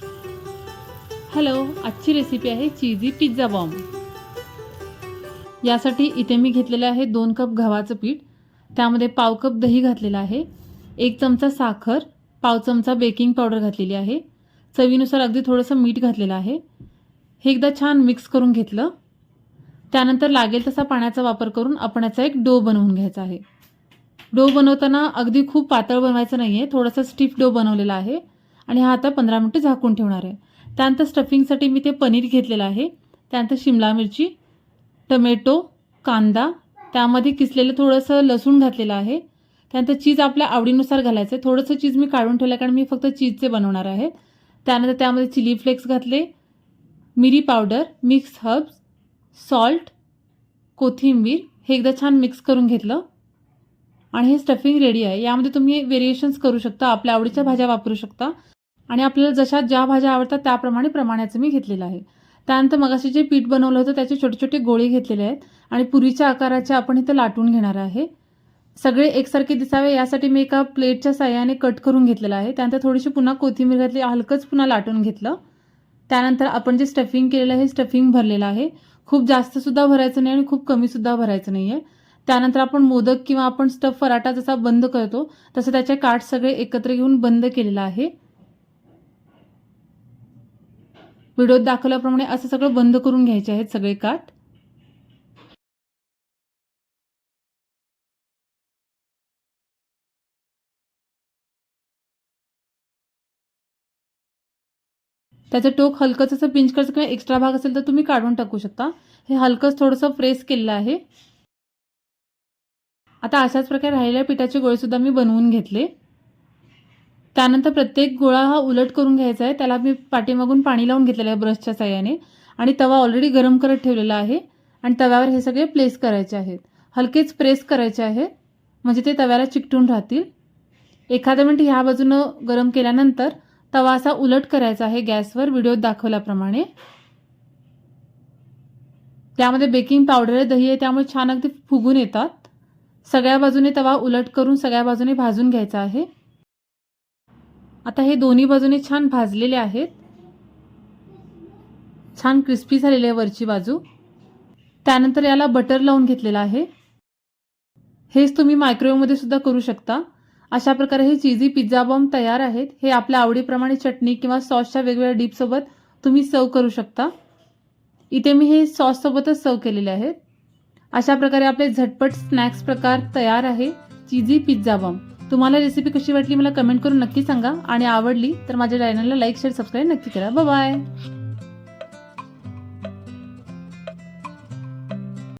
Hello, आजची recipe आहे चीजी pizza bomb. यासाठी इथे मी घेतलेले आहे 2 कप गव्हाचं पीठ, त्यामध्ये पाव कप दही घातलेला आहे, 1 चमचा साखर, पाव चमचा बेकिंग पावडर घातलेली आहे, चवीनुसार अगदी थोडंसं मीठ घातलेलं आहे। हे एकदा छान मिक्स करून घेतलं। त्यानंतर लागेल तसा पाण्याचा वापर करून आपण याचा एक डो बनवून घ्यायचा आहे। डो बनवताना अगदी खूप पातळ बनवायचा नाहीये, थोडासा स्टिफ डो बनवलेला आहे आणि हा आता 15 मिनिटे झाकून ठेवणार आहे। त्यानंतर स्टफिंगसाठी मी ते पनीर घेतलेलं आहे, त्यानंतर शिमला मिरची, टोमॅटो, कांदा, त्यामध्ये किसलेलं थोडंसं लसूण घातलेलं आहे। त्यानंतर चीज आपल्या आवडीनुसार घालायचं आहे। थोडंसं चीज मी काढून ठेवलं कारण मी फक्त चीजचे बनवणार आहे। त्यानंतर त्यामध्ये चिली फ्लेक्स घातले, मिरी पावडर, मिक्स हर्ब्स, सॉल्ट, कोथिंबीर, हे एकदा छान मिक्स करून घेतलं आणि हे स्टफिंग रेडी आहे। यामध्ये तुम्ही व्हेरिएशन्स करू शकता, आपल्या आवडीच्या भाज्या वापरू शकता आणि आपल्याला जशा ज्या भाज्या आवडतात त्याप्रमाणे प्रमाणाचं मी घेतलेलं आहे। त्यानंतर मगाशी जे पीठ बनवलं होतं त्याचे छोटे छोटे गोळे घेतलेले आहेत आणि पुरीच्या आकाराचे आपण इथे लाटून घेणार आहे। सगळे एकसारखे दिसावे यासाठी मी एका प्लेटच्या साहाय्याने कट करून घेतलेलं आहे। त्यानंतर थोडीशी पुन्हा कोथिंबीर घातली, हलकंच पुन्हा लाटून घेतलं। त्यानंतर आपण जे स्टफिंग केलेलं आहे स्टफिंग भरलेलं आहे। खूप जास्त सुद्धा भरायचं नाही आणि खूप कमी सुद्धा भरायचं नाहीये। त्यानंतर आपण मोदक किंवा आपण स्टफ पराठा जसा बंद करतो तसं त्याचे काठ सगळे एकत्र घेऊन बंद केलेला आहे। व्हिडिओत दाखवल्याप्रमाणे असं सगळं बंद करून घ्यायचे आहेत सगळे काठ। त्याचं टोक हलकंच असं पिंच करायचं किंवा एक्स्ट्रा भाग असेल तर तुम्ही काढून टाकू शकता। हे हलकंच थोडंसं प्रेस केलेलं आहे। आता अशाच प्रकारे राहिलेल्या पिठाचे गोळे सुद्धा मी बनवून घेतले। त्यानंतर प्रत्येक गोळा हा उलट करून घ्यायचा आहे। त्याला मी पाठीमागून पाणी लावून घेतलेलं आहे ब्रशच्या साहाय्याने आणि तवा ऑलरेडी गरम करत ठेवलेला आहे आणि तव्यावर हे सगळे प्लेस करायचे आहेत। हलकेच प्रेस करायचे आहेत म्हणजे ते तव्याला चिकटून राहतील। एखाद्या मिनिट ह्या बाजूनं गरम केल्यानंतर तवा असा उलट करायचा आहे गॅसवर व्हिडिओत दाखवल्याप्रमाणे। त्यामध्ये बेकिंग पावडर आहे, दही आहे, त्यामुळे छान अगदी फुगून येतात। सगळ्या बाजूने तवा उलट करून सगळ्या बाजूने भाजून घ्यायचा आहे। आता हे दोन्ही बाजूने छान भाजलेले आहेत, छान क्रिस्पी झालेले आहे वरची बाजू। त्यानंतर याला बटर लावून घेतलेलं आहे। हेच तुम्ही मायक्रोवेव्हमध्ये सुद्धा करू शकता। अशा प्रकारे हे चीजी पिझ्झा बॉम्ब तयार आहेत। हे आपल्या आवडीप्रमाणे चटणी किंवा सॉसच्या वेगवेगळ्या डिपसोबत तुम्ही सर्व करू शकता। इथे मी हे सॉस सोबतच सर्व केलेले आहेत। अशा प्रकारे आपले झटपट स्नॅक्स प्रकार तयार आहे चीजी पिझ्झा बॉम्ब। तुम्हाला रेसिपी कशी वाटली मला कमेंट करून नक्की सांगा आणि आवडली तर माझ्या चॅनलला लाईक शेअर सबस्क्राईब नक्की करा। Bye bye.